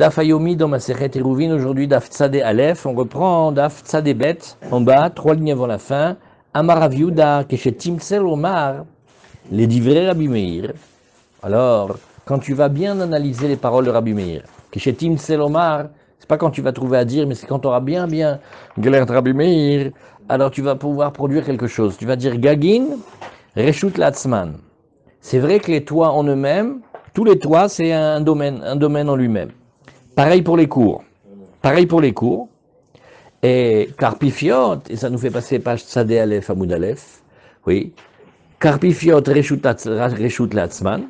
Daf Ayomi dans Masechet Eruvin, aujourd'hui Daf Tzadé Aleph, on reprend Daf Tzadé Bet, en bas, 3 lignes avant la fin. Amar Rav Yehuda, Keshet Timtsel Omar, les divrei Rabbi Meir. Alors, quand tu vas bien analyser les paroles de Rabbi Meir, Keshet Timtsel Omar, c'est pas quand tu vas trouver à dire, mais c'est quand tu auras bien galère de Rabbi Meir, alors tu vas pouvoir produire quelque chose. Tu vas dire Gagin, Reshut Latzman. C'est vrai que les toits en eux-mêmes, tous les toits, c'est un domaine en lui-même. Pareil pour les cours. Et Karpifiot, et ça nous fait passer page Tzadé Aleph, Amoud Aleph, oui. Karpifiot, Reshut Latzman.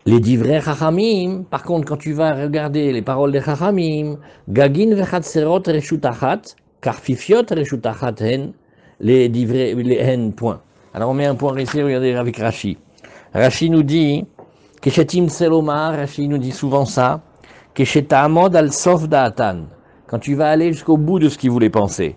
Les divrei Chachamim, par contre, quand tu vas regarder les paroles des Chachamim, Gagin vechatserot Reshut Achat, Karpifiot Reshut Achat hen, les divrei, les hen, point. Alors on met un point ici, regardez avec Rashi. Rashi nous dit, Keshetim Selomar, Rashi nous dit souvent ça, Keshetamod al sof da'atan, quand tu vas aller jusqu'au bout de ce qu'ils voulaient penser.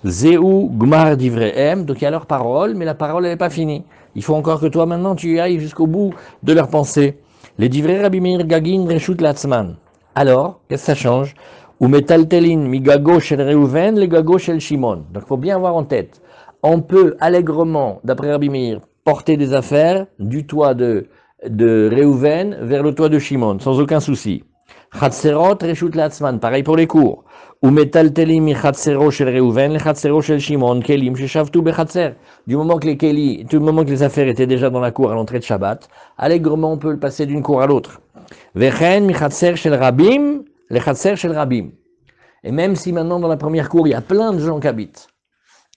Zeu gmar divrehem, donc il y a leur parole, mais la parole elle n'est pas finie. Il faut encore que toi maintenant tu ailles jusqu'au bout de leur pensée. Les divrei Rabbi Meir Gagin Reshut Latzman. Alors, qu'est-ce que ça change? Ou metaltelin mi gago shel Reuven le gago shel Shimon. Donc il faut bien avoir en tête. On peut allègrement, d'après Rabbi Meir, porter des affaires du toit de Reuven vers le toit de Shimon, sans aucun souci. Chatserot Reshut Latzman, pareil pour les cours. Ou metaltelim mi chatsero shel Reuven le chatsero shel Shimon kelim sheshavtu bechatser. Du moment que les affaires étaient déjà dans la cour à l'entrée de Shabbat, allègrement on peut le passer d'une cour à l'autre. Vechen mi chatser shel Rabim le chatser shel Rabim. Et même si maintenant dans la première cour il y a plein de gens qui habitent,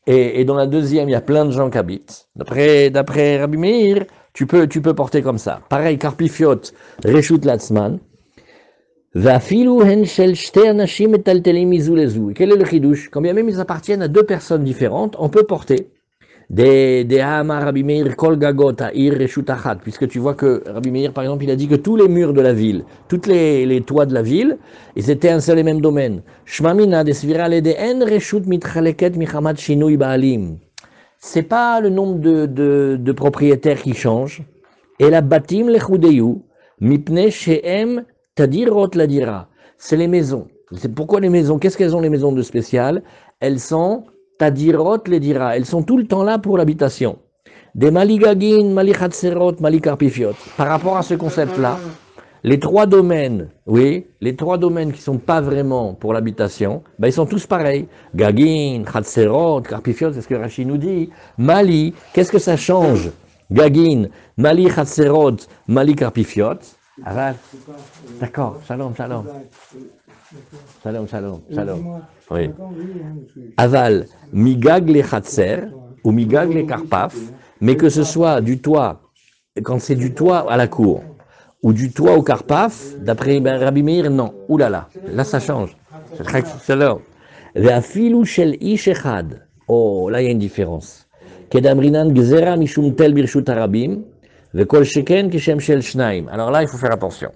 et dans la deuxième il y a plein de gens qui habitent, d'après Rabbi Meir, tu peux porter comme ça. Pareil, Karpifiot Reshut Latzman. Vafilu hen shel shte anashim metaltelim izu lezu. Quel est le chidouche? Quand bien même ils appartiennent à deux personnes différentes, on peut porter des Hama Rabbi Meir kol gagot ha'ir reshut achat, puisque tu vois que Rabbi Meir par exemple il a dit que tous les murs de la ville, tous les toits de la ville, ils étaient un seul et même domaine. Shmamina desvira lede en reshut mitchaleket michamad shinui baalim. C'est pas le nombre de propriétaires qui change. Et la batim lechudeyu mipne she'em tadirot ladira. C'est les maisons. C'est pourquoi les maisons? Qu'est-ce qu'elles ont les maisons de spécial? Elles sont tadirot ledira. Elles sont tout le temps là pour l'habitation. Des maligagin, malichatserot, malikarpifiot. Par rapport à ce concept-là, les trois domaines, oui, les trois domaines qui sont pas vraiment pour l'habitation, ben ils sont tous pareils. Gagin, Chatserot, Karpifiot, c'est ce que Rashi nous dit. Mali, qu'est-ce que ça change? Gagin, Mali, Chatserot, Mali, Karpifiot. Aval. D'accord, shalom. Oui. Aval, Migag le Chatser, ou Migag le Karpaf, mais que ce soit du toit, quand c'est du toit à la cour, ou du toit au Karpaf, d'après Rabbi Meir, non. Ouh là, là ça change. Ve'afilu shel ish echad. Oh, là il y a une différence. Kedamrinan gzera mishum tel birshut harabim, ve'kol sheken kishem shel shnaim. Alors là, il faut faire attention.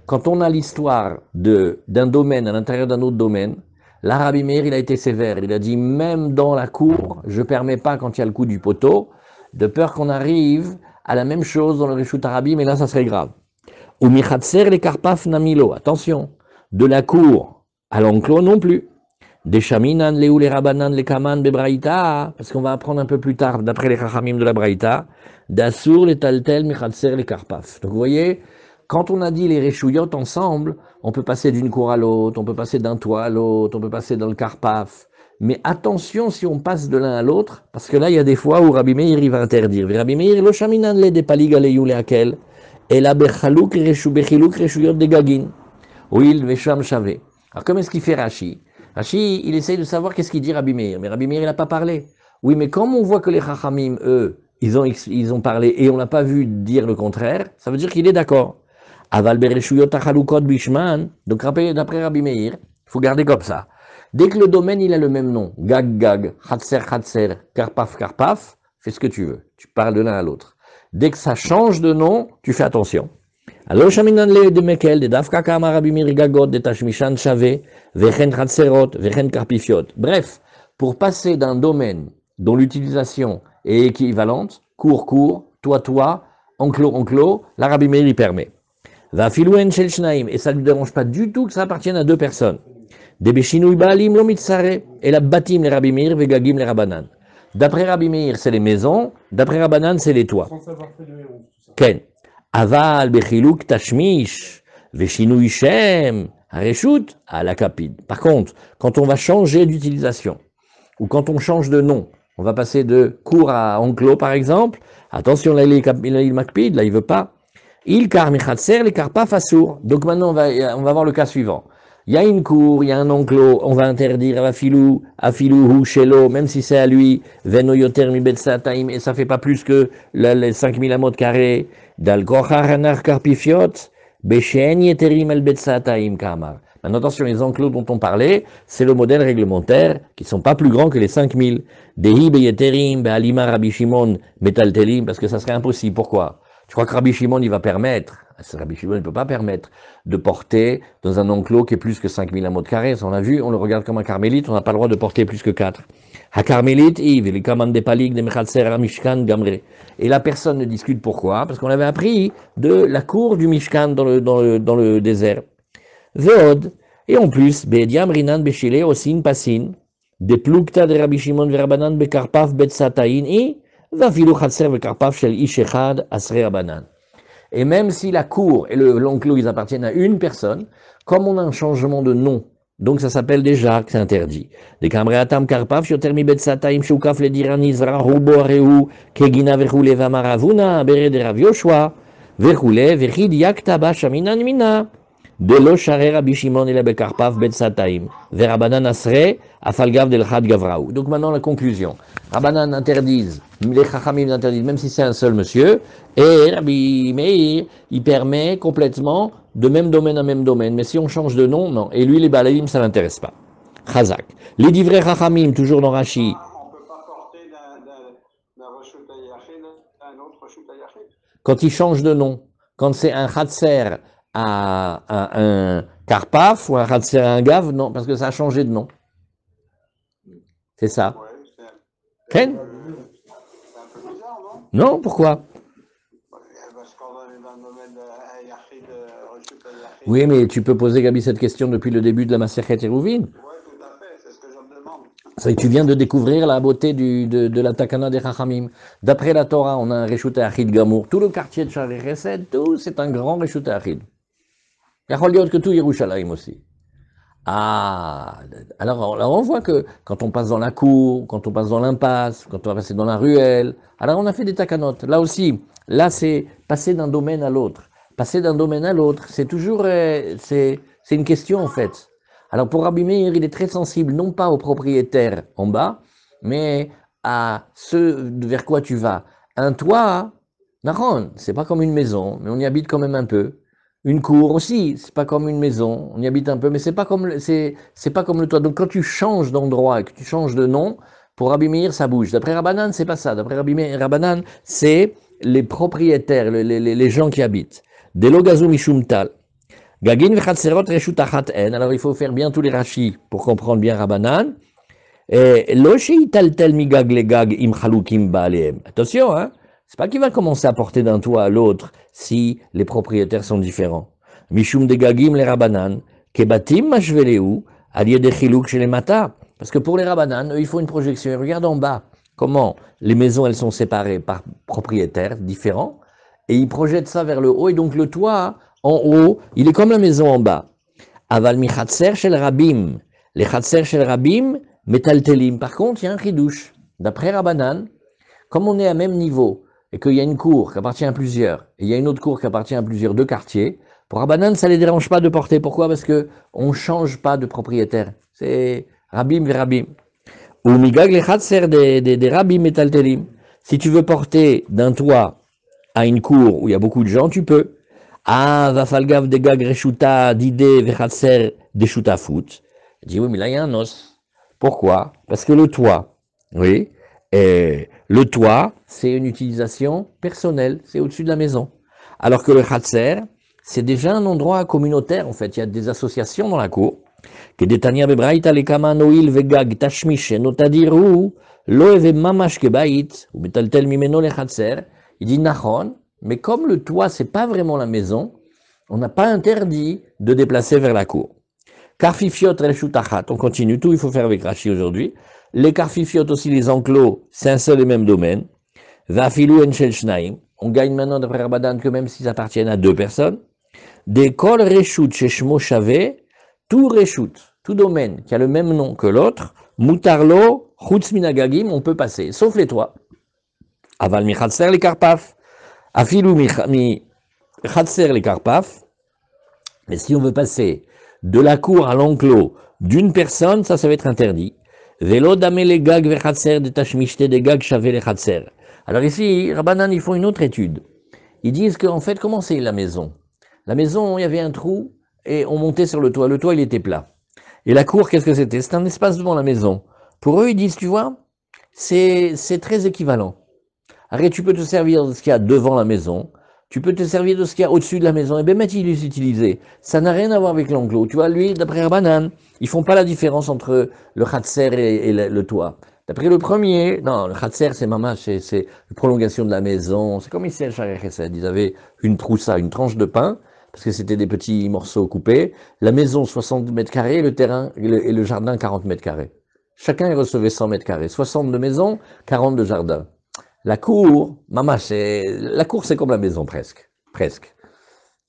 Quand on a l'histoire d'un domaine à l'intérieur d'un autre domaine, là, Rabbi Meir, il a été sévère. Il a dit, même dans la cour, je ne permets pas, quand il y a le coup du poteau, de peur qu'on arrive à la même chose dans le Reshut Harabim, mais là, ça serait grave. Ou michatser les karpaf namilo, attention, de la cour à l'enclos non plus. Des chaminan, les ou les rabanan, les kaman, bebraïta, parce qu'on va apprendre un peu plus tard, d'après les chachamim de la braïta, d'assour, les taltel, michatser, les karpaf. Donc vous voyez, quand on a dit les réchouillottes ensemble, on peut passer d'une cour à l'autre, on peut passer d'un toit à l'autre, on peut passer dans le karpaf. Mais attention si on passe de l'un à l'autre, parce que là il y a des fois où Rabbi Meir il va interdire. Rabbi Meir, lo chaminan, les des paligaleyou, les akel. Et la bechilouk reshuyot de gagin. Oui, le vesham chavé. Alors, comment est-ce qu'il fait Rashi? Rashi, il essaye de savoir qu'est-ce qu'il dit Rabbi Meir. Mais Rabbi Meir, il n'a pas parlé. Oui, mais comme on voit que les Chachamim, eux, ils ont parlé et on n'a pas vu dire le contraire, ça veut dire qu'il est d'accord. Aval bereshuyot achalukot bishman. Donc, d'après Rabbi Meir, il faut garder comme ça. Dès que le domaine, il a le même nom, gag, chatser, karpaf, fais ce que tu veux. Tu parles de l'un à l'autre. Dès que ça change de nom, tu fais attention. Alors, shaminan le de mekel, de dafka kama Rabbi Meir gagot, de tashmishan chavé, vechen chatserot, vechen karpifiot. Bref, pour passer d'un domaine dont l'utilisation est équivalente, court, toit, enclos, la Rabbi Meir y permet. Va filouen shel shnaim, et ça ne lui dérange pas du tout que ça appartienne à deux personnes. Des beshinouy baalim lo mitzare, et la batim les Rabbi Meir, vegagim les Rabbanan. D'après Rabbi Meir, c'est les maisons, d'après Rabbanan, c'est les toits. Sans savoir faire de héros, tout ça. Ken. Aval bechiluk tashmish, veshinouy shem, hareshut, à la capide. Par contre, quand on va changer d'utilisation, ou quand on change de nom, on va passer de cours à enclos par exemple, attention, là il makpid, là il veut pas. Il kar michatser, les karpa fasour. Donc maintenant on va voir le cas suivant. Il y a une cour, il y a un enclos, on va interdire afilou hu shelo, même si c'est à lui, veno yoter mi betsataim, et ça fait pas plus que les 5000 amot carrés, dal kochar anar karpifiot, beshen yeterim el betsataim kamar. Maintenant, attention, les enclos dont on parlait, c'est le modèle réglementaire, qui ne sont pas plus grands que les 5000. Dehi beyeterim, be'alima Rabbi Shimon, metaltelim, parce que ça serait impossible. Pourquoi? Tu crois que Rabbi Shimon, il va permettre, Rabbi Shimon ne peut pas permettre de porter dans un enclos qui est plus que 5000 amot carrés. On l'a vu, on le regarde comme un carmélite, on n'a pas le droit de porter plus que 4. Ha carmélite, Yves, les kamand de palik, de mechatser, mishkan, gamre. Et la personne ne discute pourquoi? Parce qu'on avait appris de la cour du Mishkan dans le désert. Veod, et en plus, Bediam Rinan Bechile, Osin Passin, de Plukta de Rabbi Shimon Verabanan Bekarpaf Betsataïn, et Vafilu Khatser Bekarpaf Shel Ishechad Asre Rabanan. Et même si la cour et l'enclos, ils appartiennent à une personne, comme on a un changement de nom, donc ça s'appelle déjà que c'est interdit. De Kamreatam Karpaf, Shotermi Betsataïm, Shukaf le Diranis, Rahubo Areu, Kegina Verhule Vamaravuna, Bere de Rav Yoshua, Verhule, Verhid Yaktaba Shaminan Mina. De lo share Rabbi Shimon et la bekarpav betsataim. Verabanan asre afalgav del chad gavraou. Donc maintenant la conclusion. Rabbanan interdisent, les chachamim interdisent, même si c'est un seul monsieur, et Rabbi Meir, il permet complètement de même domaine à même domaine. Mais si on change de nom, non. Et lui, les balaïm, ça l'intéresse pas. Chazak. Les divrei chachamim, toujours dans Rashi. On ne peut pas porter d'un reshut hayachid à un autre reshut hayachid. Quand il change de nom, quand c'est un chatser à un karpaf ou un khatser à un gav, non, parce que ça a changé de nom. C'est ça. Ouais, Ken? c'est un peu bizarre, non? Non, pourquoi? Parce qu'on est dans le domaine de hayachid, reshut hayachid. Oui, mais tu peux poser, Gabi, cette question depuis le début de la Masechet Eruvin. Oui, tout à fait, c'est ce que je me demande. C'est que tu viens de découvrir la beauté de la Takana des Chachamim. D'après la Torah, on a un Reshut Achid Gamour. Tout le quartier de Shari Chesed, tout, c'est un grand Reshut Achid. Il y a que tout Yerushalayim aussi. Ah, alors on voit que quand on passe dans la cour, quand on passe dans l'impasse, quand on va passer dans la ruelle, alors on a fait des takanot. Là aussi, là c'est passer d'un domaine à l'autre. Passer d'un domaine à l'autre, c'est toujours, c'est une question en fait. Alors pour Rabbi Meir, il est très sensible, non pas aux propriétaires en bas, mais à ceux vers quoi tu vas. Un toit, Naron, c'est pas comme une maison, mais on y habite quand même un peu. Une cour aussi, c'est pas comme une maison, on y habite un peu, mais c'est pas comme le toit. Donc quand tu changes d'endroit et que tu changes de nom, pour Rabbi Meir, ça bouge. D'après Rabbanan, c'est pas ça. D'après Rabbi Meir, Rabbanan, c'est les propriétaires, les gens qui habitent. Delo gazou mishum tal. Gagin v'chatserot reshut achat en. Alors il faut faire bien tous les rachis pour comprendre bien Rabbanan. Lo sheitaltel migag legag im chalukim ba'alehem. Attention, hein. C'est pas qu'il va commencer à porter d'un toit à l'autre si les propriétaires sont différents. Mishum de gagim les rabanan, kebatim mashveleu, allié de chiluk chez les mata. Parce que pour les rabanan, eux, il faut une projection. Et regarde en bas comment les maisons, elles sont séparées par propriétaires différents. Et ils projettent ça vers le haut. Et donc le toit, en haut, il est comme la maison en bas. Aval mi chatser shel rabim. Les chatser shel rabim, metaltelim. Par contre, il y a un chidouche. D'après Rabanan, comme on est à même niveau, et qu'il y a une cour qui appartient à plusieurs, et il y a une autre cour qui appartient à plusieurs, deux quartiers, pour Rabbanan, ça ne les dérange pas de porter. Pourquoi? Parce qu'on ne change pas de propriétaire. C'est Rabim et Rabim. Ou Migag les Khatser des Rabim metaltelim. Si tu veux porter d'un toit à une cour où il y a beaucoup de gens, tu peux. Ah, Vafalgav de Gag Reshuta d'idée Vechatser des Shutafut. Il dit oui, mais là il y a un os. Pourquoi? Parce que le toit, oui, le toit, c'est une utilisation personnelle, c'est au-dessus de la maison. Alors que le Khatser, c'est déjà un endroit communautaire, en fait. Il y a des associations dans la cour. Que Detania bebraïta le kama noil vegag tashmish notadiru lo eve mamash kebait ou betaltel mimeno le Khatser. Il dit nachon, mais comme le toit, c'est pas vraiment la maison, on n'a pas interdit de déplacer vers la cour. Karfifiot reshutachat, on continue, tout il faut faire avec Rashi aujourd'hui. Les karfifiot aussi, les enclos, c'est un seul et même domaine. Vafilu en shel shnaim, on gagne maintenant d'après Rabbanan que même s'ils appartiennent à deux personnes. Des kol reshut sheshmo shave, tout reshut, tout domaine qui a le même nom que l'autre, mutarlo, chutz minagagim, on peut passer, sauf les toits. Aval mi chatser les karpaf, afilu mi chatser les karpaf, mais si on veut passer de la cour à l'enclos d'une personne, ça va être interdit. Velo dame les gag ve chatser de tashmishte des gag shave les chatser. Alors ici, Rabbanan, ils font une autre étude. Ils disent qu'en fait, comment c'est la maison? La maison, il y avait un trou et on montait sur le toit. Le toit, il était plat. Et la cour, qu'est-ce que c'était? C'est un espace devant la maison. Pour eux, ils disent, tu vois, c'est très équivalent. Arrête, tu peux te servir de ce qu'il y a devant la maison, tu peux te servir de ce qu'il y a au-dessus de la maison, et bien mettre il les utiliser. Ça n'a rien à voir avec l'enclos. Tu vois, lui, d'après Rabbanan, ils font pas la différence entre le khatser et le toit. D'après le premier, non, le khatser, c'est mama, c'est la prolongation de la maison. C'est comme ici à Sharia Chesed. Ils avaient une troussa, une tranche de pain, parce que c'était des petits morceaux coupés. La maison, 60 mètres carrés, le terrain et le jardin, 40 mètres carrés. Chacun y recevait 100 mètres carrés. 60 de maison, 40 de jardin. La cour, maman, la cour, c'est comme la maison, presque. Presque.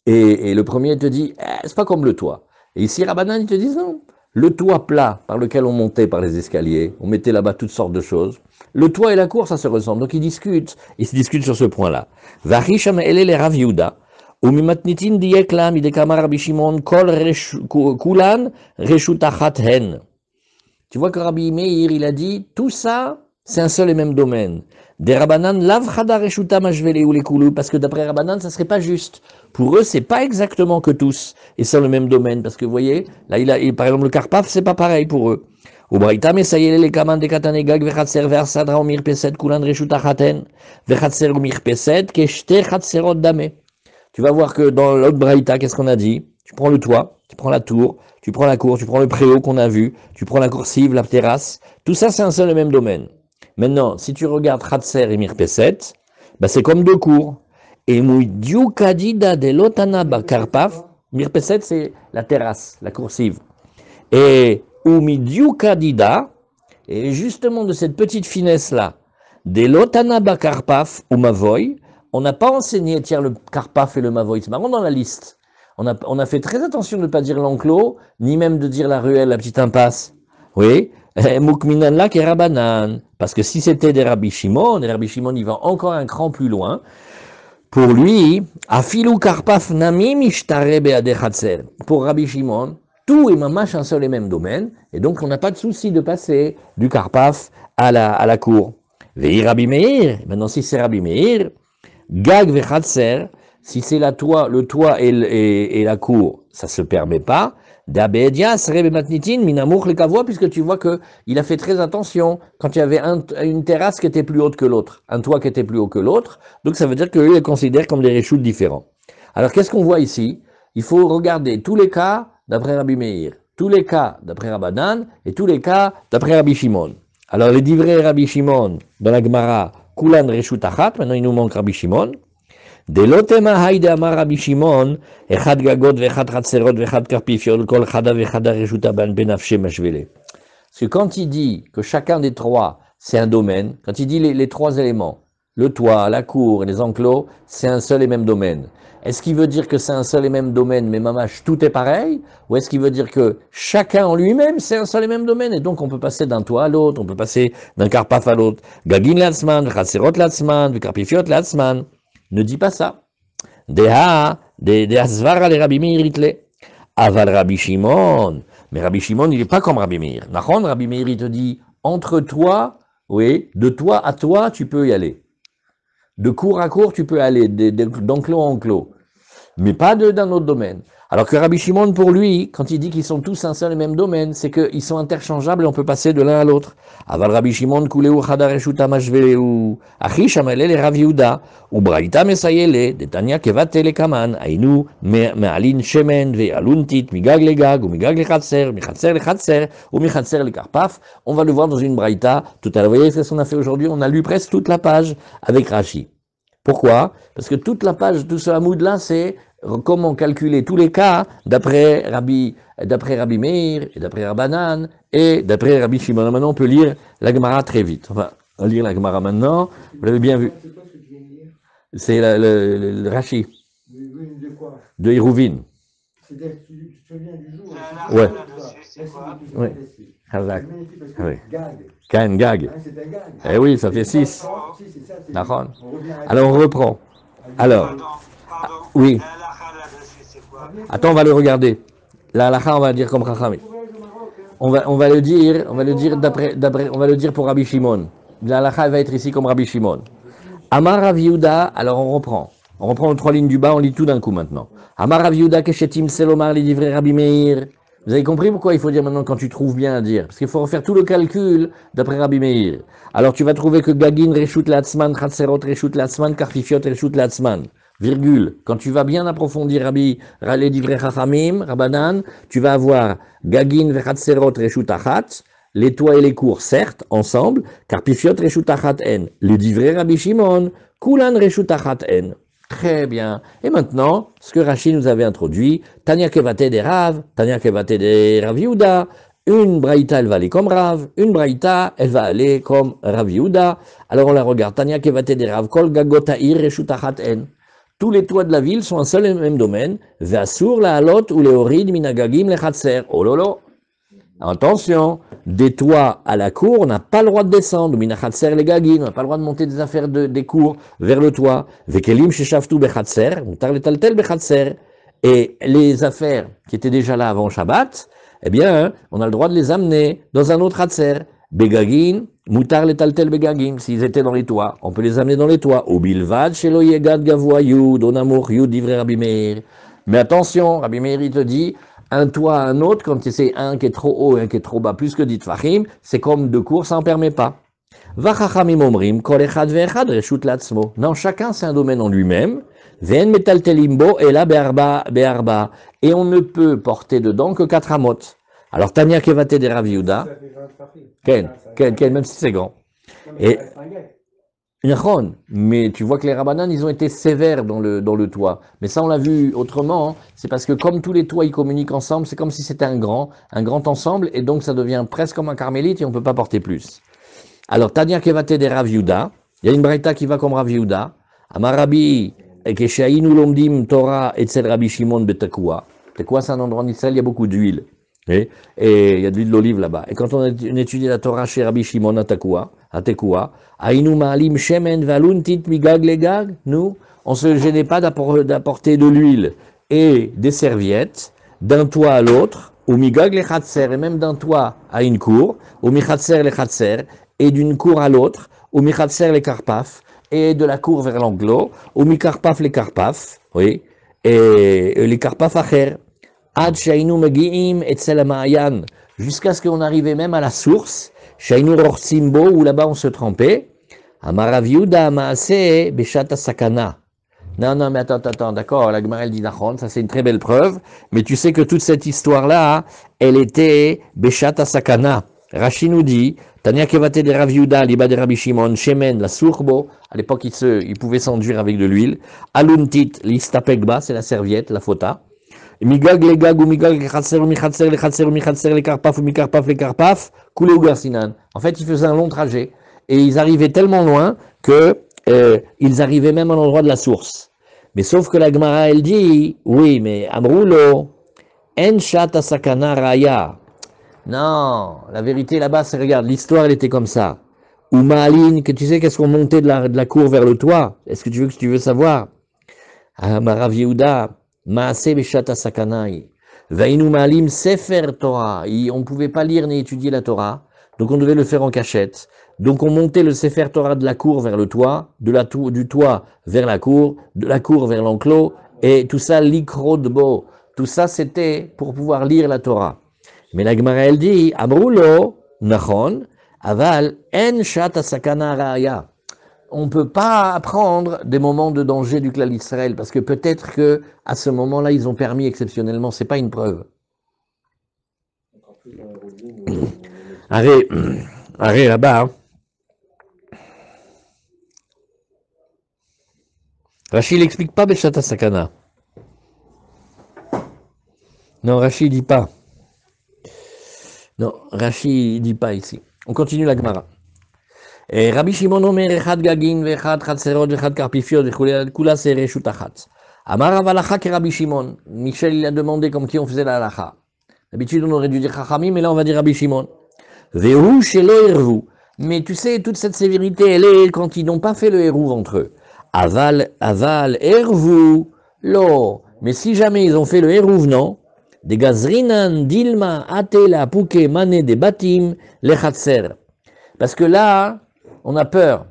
Et le premier te dit, c'est pas comme le toit. Et ici, Rabbanan, ils te disent non. Le toit plat par lequel on montait par les escaliers, on mettait là-bas toutes sortes de choses. Le toit et la cour, ça se ressemble. Donc ils se discutent sur ce point-là. Vachisham ele le Rav Yehuda, umimatnitin diekla midekama Rabbi Shimon kol kulan reshutachat hen. Tu vois que Rabbi Meir, il a dit, tout ça, c'est un seul et même domaine. Des Rabbanan, lav chada reshuta mashvele ou les koulou, parce que d'après Rabbanan, ça serait pas juste. Pour eux, c'est pas exactement que tous, et c'est le même domaine, parce que vous voyez, là, par exemple, le karpaf, c'est pas pareil pour eux. Ou braïta mesayele les kaman de katanegag vechatser versadra ou mirpeset kulan reshuta chaten, vechatser ou mirpeset, keshte chatserot dame. Tu vas voir que dans l'autre braïta, qu'est-ce qu'on a dit? Tu prends le toit, tu prends la tour, tu prends la cour, tu prends le préau qu'on a vu, tu prends la coursive, la terrasse, tout ça, c'est un seul et même domaine. Maintenant, si tu regardes Khatser et Mirpeset, bah c'est comme deux cours. Et Mouidiou Kadida de Lotana Bakarpaf, Mirpeset c'est la terrasse, la coursive. Et Oumidiou Kadida, et justement de cette petite finesse-là, de Lotana Bakarpaf ou Mavoy, on n'a pas enseigné, tiens, le Karpaf et le Mavoy. C'est marrant dans la liste. On a fait très attention de ne pas dire l'enclos, ni même de dire la ruelle, la petite impasse. Oui. Moukminan là qui est Rabbanan. Parce que si c'était des Rabbi Shimon, et Rabbi Shimon il va encore un cran plus loin, pour lui, Afilu Karpaf Nami Mishtare Beade Chatser. Pour Rabbi Shimon, tout est mamash un seul et même domaine, et donc on n'a pas de souci de passer du Karpaf à la cour. Vei Rabbi Meir, maintenant si c'est Rabbi Meir, Gag ve Chatser, si c'est le toit et la cour, ça se permet pas. D'Abedias, Rebe Matnitin, Minamour le Kavoa, puisque tu vois qu'il a fait très attention quand il y avait une terrasse qui était plus haute que l'autre, un toit qui était plus haut que l'autre, donc ça veut dire qu'eux les considèrent comme des réchoutes différents. Alors qu'est-ce qu'on voit ici? Il faut regarder tous les cas d'après Rabbi Meir, tous les cas d'après Rabbanan, et tous les cas d'après Rabbi Shimon. Alors les divrei Rabbi Shimon, dans la Gemara, Kulan Reshut Achat, maintenant il nous manque Rabbi Shimon. De l'otema haïde amar Rabbi Shimon, echad gagot vechad chatserot vechad karpifiol, kol chada vechada reshuta ban benafshe mashvele. Parce que quand il dit que chacun des trois, c'est un domaine, quand il dit les trois éléments, le toit, la cour et les enclos, c'est un seul et même domaine. Est-ce qu'il veut dire que c'est un seul et même domaine, mais mamash, tout est pareil? Ou est-ce qu'il veut dire que chacun en lui-même, c'est un seul et même domaine, et donc on peut passer d'un toit à l'autre, on peut passer d'un karpaf à l'autre. Gagin latzman, chatserot latzman, karpifiot latzman. Ne dis pas ça. De Asvara les Rabbi Meir itle. Aval Rabbi Shimon. Mais Rabbi Shimon, il n'est pas comme Rabbi Meir. Nachon, Rabbi Meir, il te dit, entre toi, oui, de toi à toi, tu peux y aller. De cour à cour, tu peux aller, d'enclos en enclos. Mais pas d'un autre domaine. Alors que Rabbi Shimon, pour lui, quand il dit qu'ils sont tous un seul et même domaine, c'est qu'ils sont interchangeables et on peut passer de l'un à l'autre. Aval Rabbi Shimon, kuleu chada reshuta mashveleu, achi shamalele le Rav Yehuda, ou braïta mesayele, detania kevate le kaman, ainu me'alin shemen ve'aluntit, migag le gag, ou migag le chatser, michatser le chatser, ou michatser le karpaf. On va le voir dans une braïta tout à l'heure. Vous voyez ce qu'on a fait aujourd'hui? On a lu presque toute la page avec Rashi. Pourquoi? Parce que toute la page, tout ce hamoud-là, c'est comment calculer tous les cas d'après Rabbi Meir, et d'après Rabbanan, et d'après Rabbi Shimon. Maintenant, on peut lire la Gemara très vite. Enfin, on va lire la Gemara maintenant. Vous l'avez bien vu. C'est quoi ce que tu viens de lire? C'est le Rashi De quoi? de Hérouvine. C'est-à-dire que tu te souviens du jour. Ouais. C'est quoi? Oui. C'est Hazak. magnifique parce que Oui. gag. Kain Gag. Hein, c'est un gag. Eh oui, ça fait 6. Si, c'est ça. D'accord. On revient à Alors, on reprend. Alors, Pardon. oui. La halakha là-dessus, c'est quoi? Attends, on va le regarder. La halakha, on va le dire comme Chachamim. On va le dire on va le dire pour Rabbi Shimon. La halakha va être ici comme Rabbi Shimon. Amar Rav Yehuda, alors on reprend. On reprend les 3 lignes du bas, on lit tout d'un coup maintenant. Amar Rav Yehuda keshetim selomar li divrei Rabbi Meir. Vous avez compris pourquoi il faut dire maintenant quand tu trouves bien à dire? Parce qu'il faut refaire tout le calcul d'après Rabbi Meir. Alors tu vas trouver que Gagin reshut latzman, Chatserot reshut latzman, Karfifiot reshut latzman. Virgule. Quand tu vas bien approfondir Rabbi Rale divrei Chachamim, Rabbanan, tu vas avoir Gagin vechatserot reshut achat, les toits et les cours, certes, ensemble, Karfifiot reshut achat en. Le divrei Rabbi Shimon, Kulan reshut achat en. Très bien. Et maintenant, ce que Rachid nous avait introduit, Tania Kevate des Rav, Tania Kevate des Rav Yehuda, une braïta, elle va aller comme Rav, une braïta, elle va aller comme Rav Yehuda. Alors on la regarde, Tania Kevate des Rav, Kol Gagotaïr Reshut Achat En. Tous les toits de la ville sont un seul et même domaine, Ve'asur la halot ou les orid minagagim le chatser. Oh lolo. Attention, des toits à la cour, on n'a pas le droit de descendre, minachatser les gagin, on n'a pas le droit de monter des affaires des cours vers le toit. Vekelim sheshaftu bechatser, mutar letaltel bechatser. Et les affaires qui étaient déjà là avant Shabbat, eh bien, on a le droit de les amener dans un autre hatser. Begagin, mutar letaltel begagin, s'ils étaient dans les toits, on peut les amener dans les toits. Obilvad shelo yegad gavoa yud, onamour yud, divrei Rabbi Meir. Mais attention, Rabbi Meir, il te dit, un toit à un autre, quand c'est un qui est trop haut et un qui est trop bas, plus que dit Fahim, c'est comme deux cours, ça n'en permet pas. Vachachamim omrim, kol echad ve'echad reshut latzmo. Non, chacun c'est un domaine en lui-même. Ve'en metaltelimbo et la be'arba. Et on ne peut porter dedans que 4 amot. Alors, Tania Kevate de Rav Yehuda, même si c'est grand. Et, mais tu vois que les Rabbanan, ils ont été sévères dans le toit. Mais ça, on l'a vu autrement. Hein. C'est parce que comme tous les toits, ils communiquent ensemble, c'est comme si c'était un grand ensemble, et donc ça devient presque comme un carmélite et on ne peut pas porter plus. Alors, Tania Kevate de Rav Yehuda, il y a une braïta qui va comme Rav Yehuda. Amarabi, Keshaïnu lomdim Torah etzel Rabbi Shimon betakua. Tekua, c'est un endroit en Israël, il y a beaucoup d'huile. Et il y a de l'huile d'olive là-bas. Et quand on étudie la Torah chez Rabbi Shimon à Tekua, Aïnou ma'alim shemen valuntit migag legag, nous, on ne se gênait pas d'apporter de l'huile et des serviettes d'un toit à l'autre, ou migag le chatser, et même d'un toit à une cour, ou michatser le chatser, et d'une cour à l'autre, ou michatser le karpaf, et de la cour vers l'enclos, ou mikarpaf le karpaf, oui, et les karpaf acher. Ad shainu megiim etzel ha'ma'ayan, jusqu'à ce qu'on arrivait même à la source, shainu rorsimbo, où là-bas on se trempait, Amarav Yehuda ma'aseh beshat sakana. Non, mais attends, d'accord, la Gemara elle dit Nachon, ça c'est une très belle preuve, mais tu sais que toute cette histoire-là, elle était beshat sakana. Rashi nous dit, Tania Kevate de Rav Yehuda, liba de Rabbi Shimon, shemen, la surbo, à l'époque il pouvait s'enduire avec de l'huile, aluntit, l'istapegba, c'est la serviette, la fota, Migag le gag ou migag le chatser ou michatser le chatser ou michatser le karpaf ou mikarpaf le karpaf, koulé ou garsinan. En fait, ils faisaient un long trajet et ils arrivaient tellement loin que ils arrivaient même à l'endroit de la source. Mais sauf que la Gemara elle dit, oui, mais amroulo, en shat asakana raya. Non, la vérité là-bas, c'est regarde, l'histoire elle était comme ça. Ou Ma'alin, que tu sais qu'est-ce qu'on montait de la cour vers le toit. Est-ce que tu veux savoir? Ah, Rav Yehuda. Maaseh b'shata sakanai. Vainu malim sefer Torah. On ne pouvait pas lire ni étudier la Torah, donc on devait le faire en cachette. Donc on montait le sefer Torah de la cour vers le toit, du toit vers la cour, de la cour vers l'enclos, et tout ça l'ikrodbo. Tout ça c'était pour pouvoir lire la Torah. Mais la Gemara elle dit, Amrulo, nachon, aval en shata sakana raya. On ne peut pas apprendre des moments de danger du clan d'Israël, parce que peut-être que à ce moment-là, ils ont permis exceptionnellement, c'est pas une preuve. Arrête là-bas. Rashi n'explique pas Beshata Sakana. Non, Rashi dit pas. Non, Rashi dit pas ici. On continue la Gemara. Rabbi Shimon Omer Echad Gagin Vechad Chatserot Vechad Karpifiot Kula c'est Reshut Achat. Amar Avalacha que Rabbi Shimon. Michel il a demandé comme qui on faisait la halacha. D'habitude on aurait dû dire Chachamim, mais là on va dire Rabbi Shimon. Vehu Shelo Ervu. Mais tu sais, toute cette sévérité, elle est quand ils n'ont pas fait le hérouv entre eux. Aval Ervu Lo. Mais si jamais ils ont fait le hérouv, non. Des gazrinan dilma atela puke mane de batim lechatser. Parce que là, on a peur.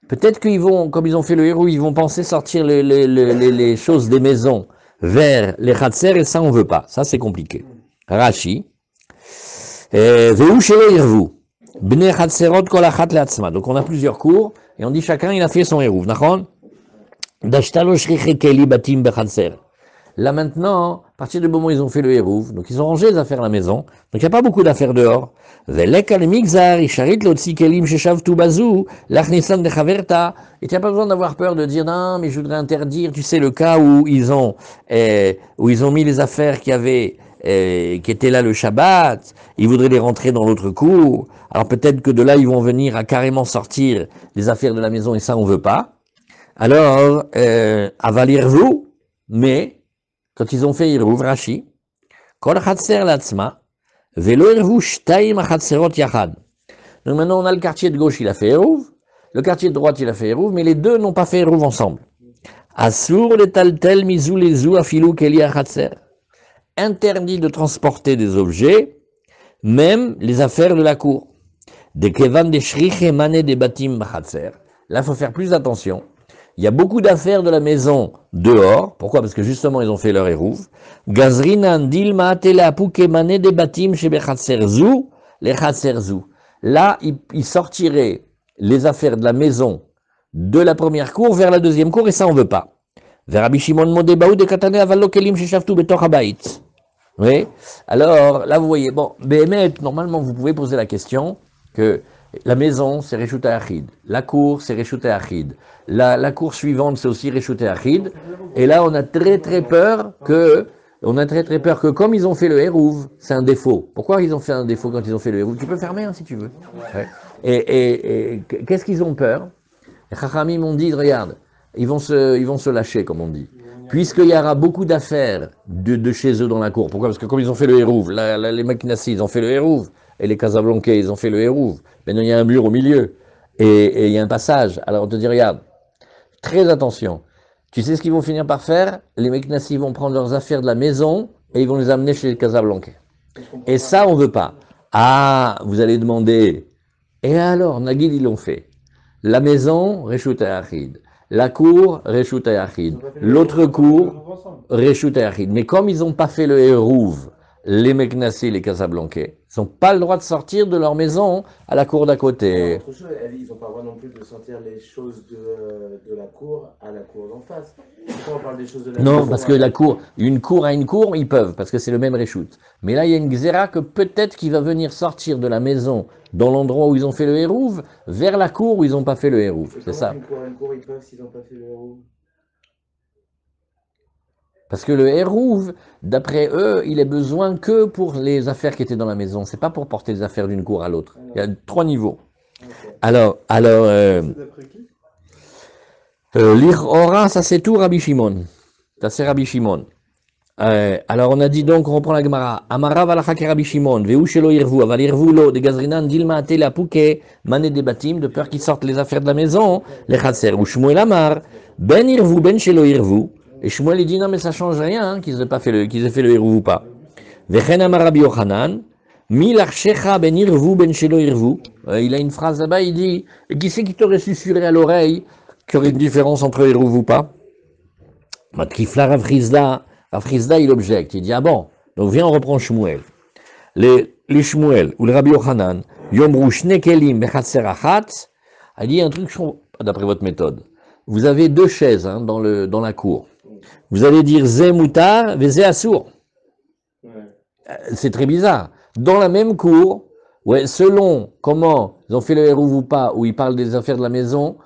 Peut-être qu'ils vont, comme ils ont fait le héros, ils vont penser sortir les choses des maisons vers les chatser et ça on veut pas. Ça c'est compliqué. Rashi. Veu shelo irvu. Bnei chatserot kol achat leatzma. Donc on a plusieurs cours et on dit chacun il a fait son héros. Nachon? Dashtalo shriche keli batim bechatser. Là maintenant, à partir du moment où ils ont fait le hérouv, donc ils ont rangé les affaires à la maison, donc il n'y a pas beaucoup d'affaires dehors. Et tu n'as pas besoin d'avoir peur de dire non, mais je voudrais interdire, tu sais, le cas où ils ont mis les affaires qui étaient là le Shabbat, ils voudraient les rentrer dans l'autre cour, alors peut-être que de là ils vont venir à carrément sortir les affaires de la maison et ça on veut pas. Alors, avalirvu, mais quand ils ont fait Iruv, Rashi, Kol Chatser Latzma, Velo Irvu Shtaim Chatserot Yachad. Donc maintenant on a le quartier de gauche, il a fait Iruv, le quartier de droite, il a fait Iruv, mais les deux n'ont pas fait Iruv ensemble. Asur le Taltel Mizou Lezu Afilou Keli Chatser. Interdit de transporter des objets, même les affaires de la cour. De Kevan de Shriche Mane de Batim Chatser. Là, il faut faire plus attention. Il y a beaucoup d'affaires de la maison dehors. Pourquoi? Parce que justement, ils ont fait leur érouv. Gazrinan dilma atela puke mane de batim shebe chatserzu, les chatserzu. Là, ils sortiraient les affaires de la maison de la première cour vers la deuxième cour, et ça, on veut pas. Vers Rabbi Shimon modebaou de katane avallo kelim sheshavtu betor habayit. Oui. Alors, là, vous voyez, bon, Béhémet, normalement, vous pouvez poser la question que la maison, c'est Reshut Achid. La cour, c'est Reshut Achid. La cour suivante, c'est aussi Reshut Achid. Et là, on a très peur que comme ils ont fait le Hérouv, c'est un défaut. Pourquoi ils ont fait un défaut quand ils ont fait le Hérouv? Tu peux fermer, hein, si tu veux. Ouais. Et qu'est-ce qu'ils ont peur? Les Chachamim m'ont dit, regarde, ils vont se lâcher, comme on dit. Puisqu'il y aura beaucoup d'affaires de chez eux dans la cour. Pourquoi? Parce que comme ils ont fait le Hérouv, les Maknassi, ils ont fait le Hérouv. Et les Casablancais, ils ont fait le Hérouv. Maintenant, il y a un mur au milieu. Et il y a un passage. Alors, on te dit, regarde, très attention. Tu sais ce qu'ils vont finir par faire? Les Meknassi vont prendre leurs affaires de la maison et ils vont les amener chez les Casablancais. Et ça, on veut pas. Ah, vous allez demander. Et alors, Nagid, ils l'ont fait. La maison, Reshut Achid. La cour, Reshut Achid. L'autre cour, Reshut Achid. Mais comme ils n'ont pas fait le Hérouv, les Meknassi, les Casablancais, ils n'ont pas le droit de sortir de leur maison à la cour d'à côté. Autre chose, ils n'ont pas le droit non plus de sortir les choses de la cour à la cour d'en face. Pourquoi on parle des choses de la Non, maison parce que la cour, une cour à une cour, ils peuvent, parce que c'est le même reshoot. Mais là, il y a une xéra que peut-être qu'il va venir sortir de la maison, dans l'endroit où ils ont fait le hérouv, vers la cour où ils n'ont pas fait le hérouv. C'est ça. Une cour à une cour, ils peuvent s'ils n'ont pas fait le hérouv. Parce que le hérouv, d'après eux, il est besoin que pour les affaires qui étaient dans la maison. C'est pas pour porter les affaires d'une cour à l'autre. Il y a 3 niveaux. Okay. Alors, l'Ira, ça c'est tout Rabbi Shimon. Ça c'est Rabbi Shimon. Alors on a dit donc, on reprend la Gemara. Amara valacha ke Rabbi Shimon, veu shelo irvu, aval irvu lo, de gazrinan dilma atela puke, mané des batim, de peur qu'ils sortent les affaires de la maison, les chatser. Ou Shmuel amar, ben irvu, ben shelo irvu. Et Shmuel il dit non mais ça change rien, hein, qu'ils aient fait le irvu ou pas. Vechen amar Rabbi Yochanan, mi l'archecha ben irvu, ben shelo irvu. Il a une phrase là-bas, il dit, et qui c'est qui t'aurait susurré à l'oreille qu'il y aurait une différence entre irvu ou pas? Matkifla Rav Chizda, il objecte, il dit, ah bon, donc viens, on reprend Shmuel. Les Shmuel, ou le Rabbi Yochanan, Yomru Shne Kelim Bechatser Achat, a dit un truc, d'après votre méthode. Vous avez 2 chaises hein, dans la cour. Vous allez dire Zé Moutar, Zé Assour. C'est très bizarre. Dans la même cour, ouais, selon comment ils ont fait le hérouv ou pas, où ils parlent des affaires de la maison,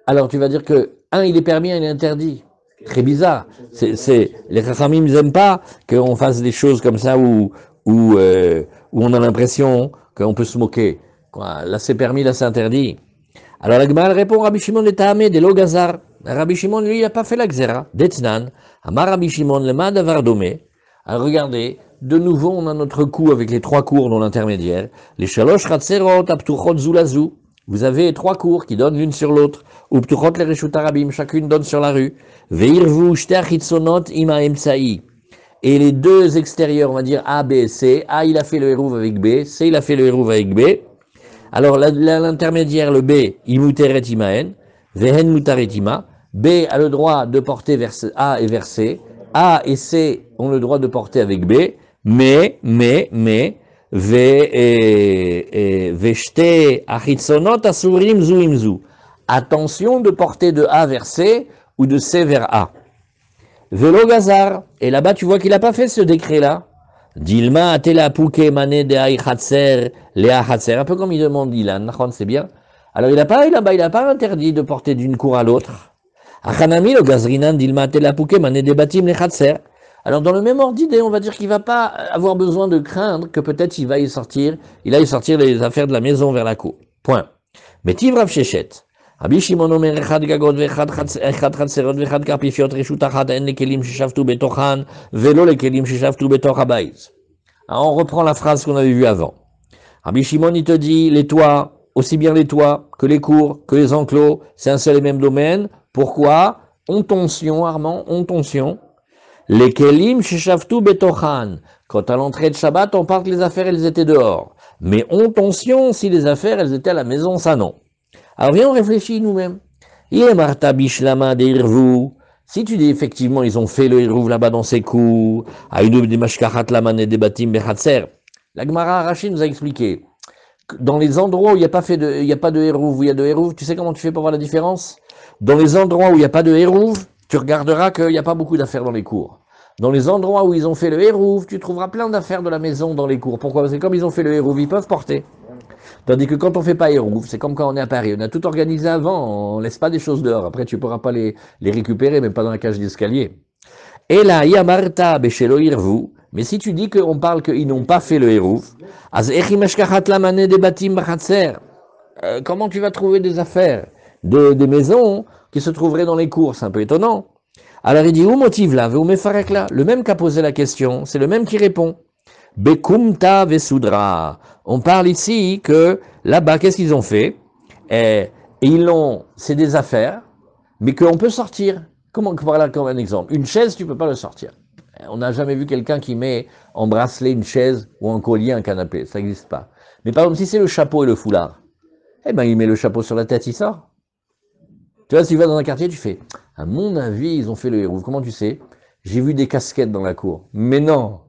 alors tu vas dire que, un, il est permis, un, il est interdit. très bizarre. Les Chachamim n'aiment pas qu'on fasse des choses comme ça où on a l'impression qu'on peut se moquer. Quoi. Là c'est permis, là c'est interdit. Alors la Gemara répond Rabbi Shimon le Tahamé de l'Ogazar. Rabbi Shimon, lui, il n'a pas fait la Xéra. D'Etznan, Amar Rabbi Shimon le Madavar Domé. Alors regardez, de nouveau on a notre coup avec les 3 cours dans l'intermédiaire. Les Shalosh Ratserot, Aptuchot Zulazu. Vous avez 3 cours qui donnent l'une sur l'autre. Uptuchot le Reshut Arabim, chacune donne sur la rue. Veirvu Shter Chitzonot Ima Emtsai. Et les 2 extérieurs, on va dire A, B, C. A, il a fait le Hérouv avec B. C, il a fait le Hérouv avec B. Alors, l'intermédiaire, le B, imuteret imaen, vehen mutaret ima. B a le droit de porter vers A et vers C. A et C ont le droit de porter avec B. Mais, veshte achitzonot asurim zu imzu. Attention de porter de A vers C ou de C vers A. Velo gazar. Et là-bas, tu vois qu'il n'a pas fait ce décret-là. Dilma atela pouke mané de aïchatser, léa hatser. Un peu comme il demande Ilan, c'est bien. Alors il n'a pas interdit de porter d'une cour à l'autre. Achanami le gazrinan dilma atela pouke mané de batim le hatser. Alors dans le même ordre d'idée, on va dire qu'il va pas avoir besoin de craindre que peut-être il aille sortir les affaires de la maison vers la cour. Point. Mais Tivrav Shechet. Rabbi Shimon omer echad gagot ve'echad chatserot ve'echad karpifiot reshut achat en lekelim sheshavtu betochan velo lekelim sheshavtu betoch habayit. On reprend la phrase qu'on avait vue avant. Rabbi Shimon il te dit les toits, aussi bien les toits que les cours, que les enclos, c'est un seul et même domaine. Pourquoi? On tension, Armand, on tension. Lekelim sheshavtu betochan. Quand à l'entrée de Shabbat, on part que les affaires elles étaient dehors. Mais on tension si les affaires elles étaient à la maison, ça non. Alors viens, on réfléchit nous-mêmes. Si tu dis effectivement, ils ont fait le Hérouv là-bas dans ces cours, la Gemara Rachid nous a expliqué, dans les endroits où il n'y a pas de Hérouv, où il y a de Hérouv, tu sais comment tu fais pour voir la différence? Dans les endroits où il n'y a pas de Hérouv, tu regarderas qu'il n'y a pas beaucoup d'affaires dans les cours. Dans les endroits où ils ont fait le Hérouv, tu trouveras plein d'affaires de la maison dans les cours. Pourquoi? Parce que comme ils ont fait le Hérouv, ils peuvent porter. Tandis que quand on fait pas Hérouv, c'est comme quand on est à Paris, on a tout organisé avant, on laisse pas des choses dehors. Après, tu pourras pas les récupérer, même pas dans la cage d'escalier. Et là, Yamarta Beshelo Irvu, mais si tu dis qu'on parle qu'ils n'ont pas fait le Hérouv, comment tu vas trouver des affaires, des maisons qui se trouveraient dans les cours? C'est un peu étonnant. Alors il dit, où motive là, où mefarek là? Le même qu'a posé la question, c'est le même qui répond. Bekumta vesudra. On parle ici que là-bas, qu'est-ce qu'ils ont fait? C'est des affaires, mais qu'on peut sortir. Voilà comme un exemple. Une chaise, tu peux pas le sortir. On n'a jamais vu quelqu'un qui met en bracelet une chaise ou en collier un canapé. Ça n'existe pas. Mais par exemple, si c'est le chapeau et le foulard, eh ben, il met le chapeau sur la tête, il sort. Tu vois, si tu vas dans un quartier, tu fais, à mon avis, ils ont fait le Hérouv. Comment tu sais? J'ai vu des casquettes dans la cour. Mais non!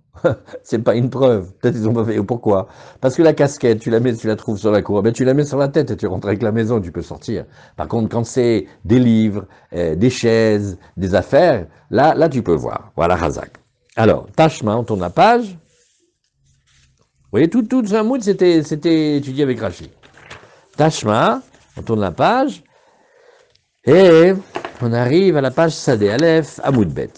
C'est pas une preuve. Peut-être ils ont pas fait. Pourquoi? Parce que la casquette, tu la trouves sur la cour. Ben, tu la mets sur la tête et tu rentres avec la maison, tu peux sortir. Par contre, quand c'est des livres, des chaises, des affaires, là, tu peux voir. Voilà, Hazak. Alors, Tashma, on tourne la page. Vous voyez, tout un mood, c'était étudié avec Rachid. Tashma, on tourne la page. Et on arrive à la page Sadeh Aleph, Amoud Bet.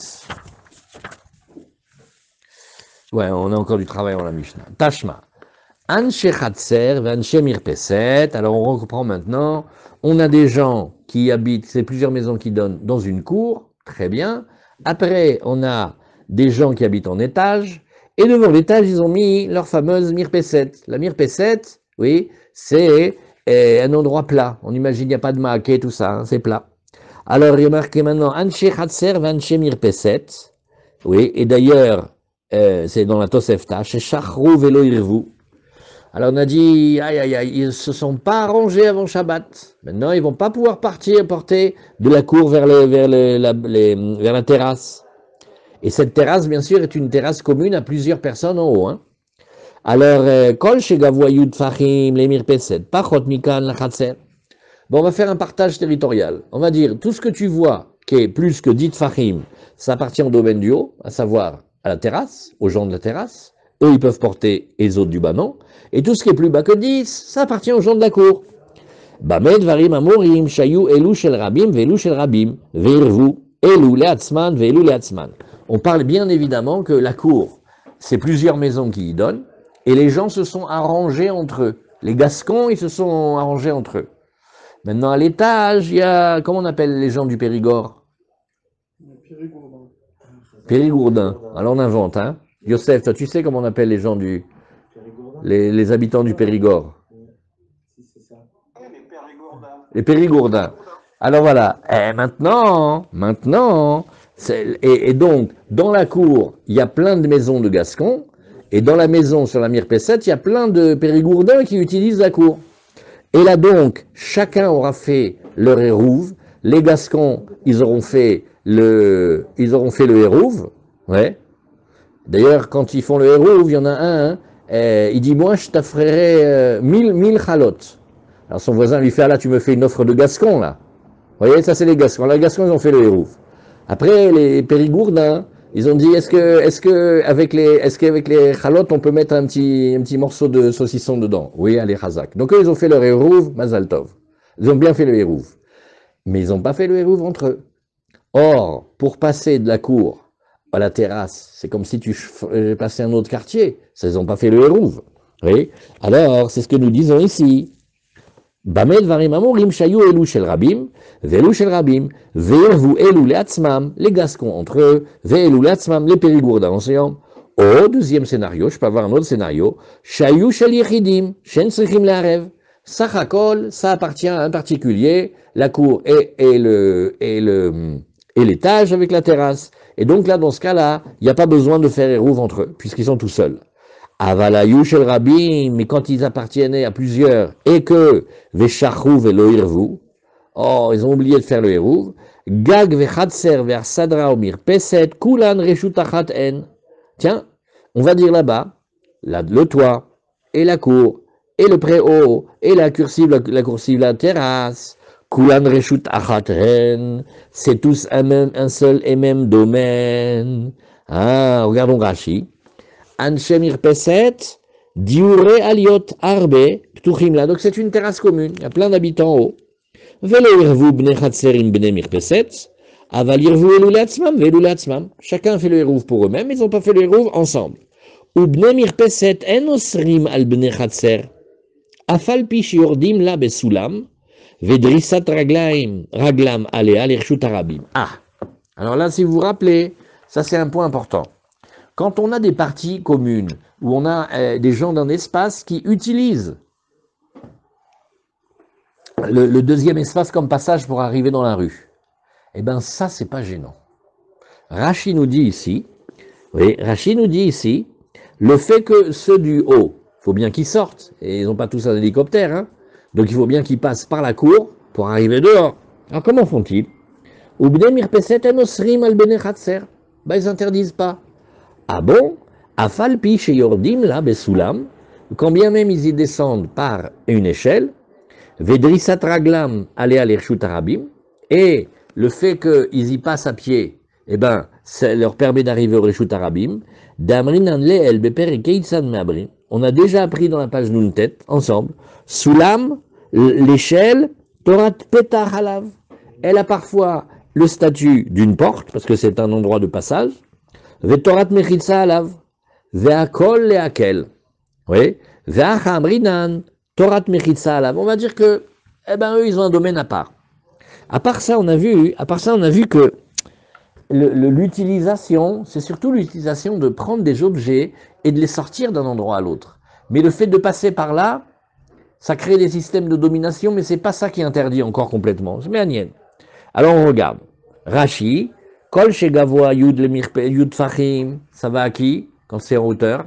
Ouais, on a encore du travail dans la Mishnah. Tashma. Anshe Chatser, Anshe Mirpeset. Alors on reprend maintenant. On a des gens qui habitent, c'est plusieurs maisons qui donnent dans une cour. Très bien. Après, on a des gens qui habitent en étage. Et devant l'étage, ils ont mis leur fameuse Mirpeset. La Mirpeset, oui, c'est un endroit plat. On imagine, il n'y a pas de maaké, tout ça, hein, c'est plat. Alors, il y a marqué maintenant Anshe Chatser, Anshe Mirpeset. Oui, et d'ailleurs, c'est dans la Tosefta, chez Shachrou Velo Irvu. Alors on a dit, ils se sont pas arrangés avant Shabbat. Maintenant, ils vont pas pouvoir porter de la cour vers la terrasse. Et cette terrasse, bien sûr, est une terrasse commune à plusieurs personnes en haut. Hein. Alors, Kol Shegavoyud Fahim, Lemir Peset, Pachot Mikan, Lachatser. Bon, on va faire un partage territorial. On va dire, tout ce que tu vois qui est plus que 10 Fahim, ça appartient au domaine du haut, à savoir à la terrasse, aux gens de la terrasse. Eux, ils peuvent porter et les autres du bas non. Et tout ce qui est plus bas que 10, ça appartient aux gens de la cour. Bamed varim amorim shayu elu shel rabim velu shel rabim veirvu. Elou leatzman ve'elou leatzman. On parle bien évidemment que la cour, c'est plusieurs maisons qui y donnent, et les gens se sont arrangés entre eux. Les Gascons, ils se sont arrangés entre eux. Maintenant, à l'étage, il y a, comment on appelle les gens du Périgord? Périgourdin. Alors on invente, hein. Youssef, toi, tu sais comment on appelle les gens du, les habitants du Périgord? Oui, les Périgourdins. Les Périgourdins. Alors voilà. Et maintenant, et donc, dans la cour, il y a plein de maisons de Gascons, et dans la maison sur la Mirpesset, il y a plein de Périgourdins qui utilisent la cour. Et là donc, chacun aura fait leur hérouve. Les Gascons, ils auront fait le hérouve. Ouais. D'ailleurs, quand ils font le hérouve, il y en a un, il dit, moi, je t'offrirai 1000 chalotes. Alors son voisin lui fait, ah là, tu me fais une offre de Gascon, là. Vous voyez, ça c'est les Gascons. Les Gascons, ils ont fait le hérouve. Après, les Périgourdins, ils ont dit, est-ce qu'avec les chalotes, on peut mettre un petit morceau de saucisson dedans? Oui, allez, Chazak. Donc eux, ils ont fait leur hérouve, Mazal Tov. Ils ont bien fait le hérouve. Mais ils n'ont pas fait le hérouve entre eux. Or, pour passer de la cour à la terrasse, c'est comme si tu passais un autre quartier. Ça, ils n'ont pas fait le hérouve. Oui. Alors, c'est ce que nous disons ici. Bamed varim amorim shayu elu shel rabim, ve'elu shel rabim, ve'ervu elu le'atzmam, les Gascons entre eux, ve'elu le'atzmam, les Périgourdins ensemble. Au deuxième scénario, je peux avoir un autre scénario, shayu shel yechidim, shen tzrichim le'arev. Sachakol, ça appartient à un particulier, la cour et l'étage avec la terrasse. Et donc là, dans ce cas-là, il n'y a pas besoin de faire hérouve entre eux, puisqu'ils sont tout seuls. Avalayou shel rabim, mais quand ils appartenaient à plusieurs, et que veshachu velo irvu, oh, ils ont oublié de faire le hérouve, gag vechatser vers sadra omir peset, kulan reshutachat en. Tiens, on va dire là-bas, le toit, et la cour, et le préau, et la coursive, la terrasse, kulan reshutachat en, c'est tous un seul et même domaine. Ah, regardons Rashi. Anshe mirpeset, diure aliot arbe, ptuchim la. Donc c'est une terrasse commune, il y a plein d'habitants en haut. Velo irvu bne chatserim bne mirpeset, aval irvu elu leatzmam, velu leatzmam. Chacun fait le hérouve pour eux-mêmes, ils n'ont pas fait le hérouve ensemble. Ou bne mirpeset en osrim al bne chatser, afal pi shiordim la besulam, vedrisat raglam alea l'irshut arabim. Ah, alors là, si vous vous rappelez, ça c'est un point important. Quand on a des parties communes, où on a des gens d'un espace qui utilisent le deuxième espace comme passage pour arriver dans la rue, eh bien ça, c'est pas gênant. Rashi nous dit ici, le fait que ceux du haut, il faut bien qu'ils sortent, et ils n'ont pas tous un hélicoptère, hein, donc il faut bien qu'ils passent par la cour pour arriver dehors. Alors comment font-ils? Ils interdisent pas. Ah bon? Afalpi chez Yordim, là, Besoulam, quand bien même ils y descendent par une échelle, Vedrisat Raglam, aller à l'Irshut Arabim, et le fait qu'ils y passent à pied, eh ben, ça leur permet d'arriver au Rishut Arabim. Damrin Anleel, Beper Keitsan Meabrim. On a déjà appris dans la page Nuntet, ensemble, Soulam, l'échelle, Torat Petar Halav. Elle a parfois le statut d'une porte, parce que c'est un endroit de passage, Vetorat mechitsa alav, ve'akol le'akel. Oui, ve'achamrinan, torat mechitsa alav. On va dire que, eh ben, eux, ils ont un domaine à part. À part ça, on a vu que l'utilisation, c'est surtout l'utilisation de prendre des objets et de les sortir d'un endroit à l'autre. Mais le fait de passer par là, ça crée des systèmes de domination, mais c'est pas ça qui est interdit encore complètement. Je mets à Nien. Alors on regarde. Rashi, Kol Shegavoa Yud Fachim, ça va à qui quand c'est en hauteur?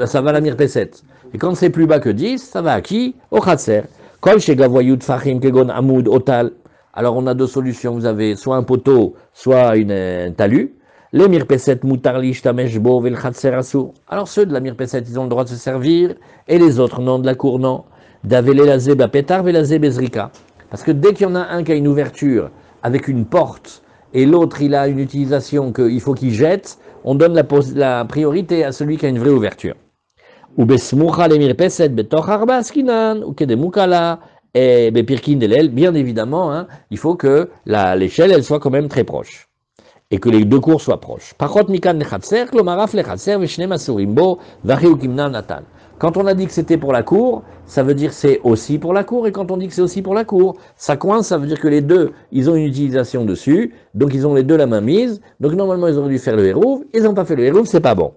Ça va à la Mirpeset. Et quand c'est plus bas que 10, ça va à qui? Au Khatser. Kol Shegavoa Yud Fachim Kegon Amoud Otal. Alors on a deux solutions, vous avez soit un poteau, soit un talus. Les Mirpeset Mutarlish Tameshbo Vel Khatser Asur. Alors ceux de la Mirpeset, ils ont le droit de se servir, et les autres non, de la cour non. Davele la Zeba Petar Vela Zebezrika. Parce que dès qu'il y en a un qui a une ouverture avec une porte, et l'autre, il a une utilisation qu'il faut qu'il jette, on donne la priorité à celui qui a une vraie ouverture. Ou besmucha le mirpeset betoch arba askinan, ou kedemukala, Et Bepirkin de l'aile, bien évidemment, hein, il faut que l'échelle, elle soit quand même très proche. Et que les deux cours soient proches. Pachot mikan lechatser, klomaraf lechatser, veshne masurimbo, vachiu kimna natan. Quand on a dit que c'était pour la cour, ça veut dire que c'est aussi pour la cour, et quand on dit que c'est aussi pour la cour, ça coince, ça veut dire que les deux, ils ont une utilisation dessus, donc ils ont les deux la main mise, donc normalement ils auraient dû faire le hérouv, ils n'ont pas fait le hérouv, c'est pas bon.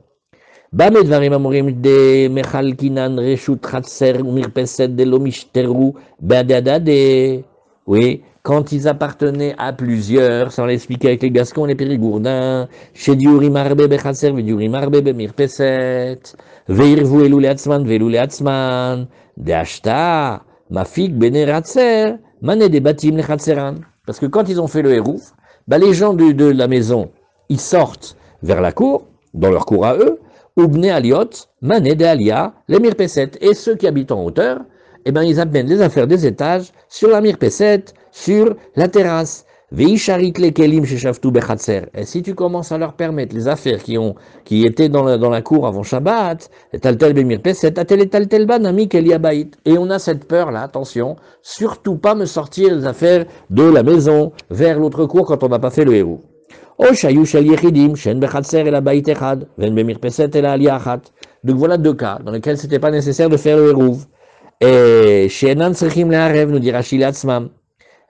Bamed varim amorim de mechalkinan reshut chatser mirpeset de lomishteru badadade. Oui, quand ils appartenaient à plusieurs, sans l'expliquer avec les Gascons et les Périgourdins, chez Diurim Arbe Bechatser, Diurim Arbe Bemirpeset, Veirvu Elou Leatzman, Velou Leatzman, Deashta, Mafik Beneratser, Mané des Batim Lechatseran. Parce que quand ils ont fait le Hérouf, bah les gens de la maison, ils sortent vers la cour, dans leur cour à eux, Ubne Aliot, Mané de Alia, les Mirpeset, et ceux qui habitent en hauteur, eh ben, ils amènent les affaires des étages sur la mirpeset, sur la terrasse. Veisharit le kelim chez Shavtu bechatser. Et si tu commences à leur permettre les affaires qui étaient dans la cour avant Shabbat, taltel bemirpeset, atel taltel banami keliabait. Et on a cette peur là, attention, surtout pas me sortir les affaires de la maison vers l'autre cour quand on n'a pas fait le héros. O shayu shel yechidim, shen bechatser el abayit echad, ven bemirpeset el aliyachat. Donc voilà deux cas dans lesquels c'était pas nécessaire de faire le hérouv. Et she'enan tzrichim le'arev, nous dit Rashi Latzmam.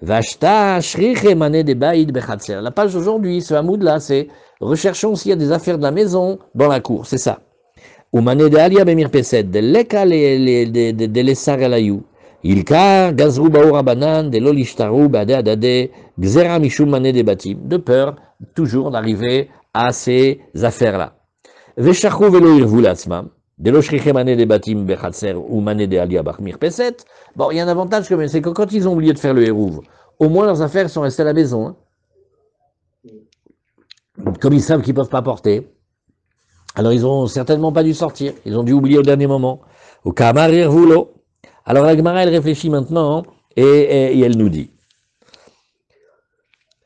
Vashta shriche mané de baïd bechatser. La page d'aujourd'hui, ce hamoud là, c'est recherchons s'il y a des affaires de la maison dans la cour, c'est ça. Ou mané de alia bemir pesed, de leka de lesar elayou. Ilkar gazru baour abanan, de lolishtaru bade adade, gzera mishum mané de batim. De peur, toujours d'arriver à ces affaires là. Veshachu velo irvu latzmam. Bon, il y a un avantage quand même, c'est que quand ils ont oublié de faire le hérouv, au moins leurs affaires sont restées à la maison. Hein. Comme ils savent qu'ils ne peuvent pas porter, alors ils n'ont certainement pas dû sortir, ils ont dû oublier au dernier moment. Au kamar irvulo. Alors la Gemara, elle réfléchit maintenant et elle nous dit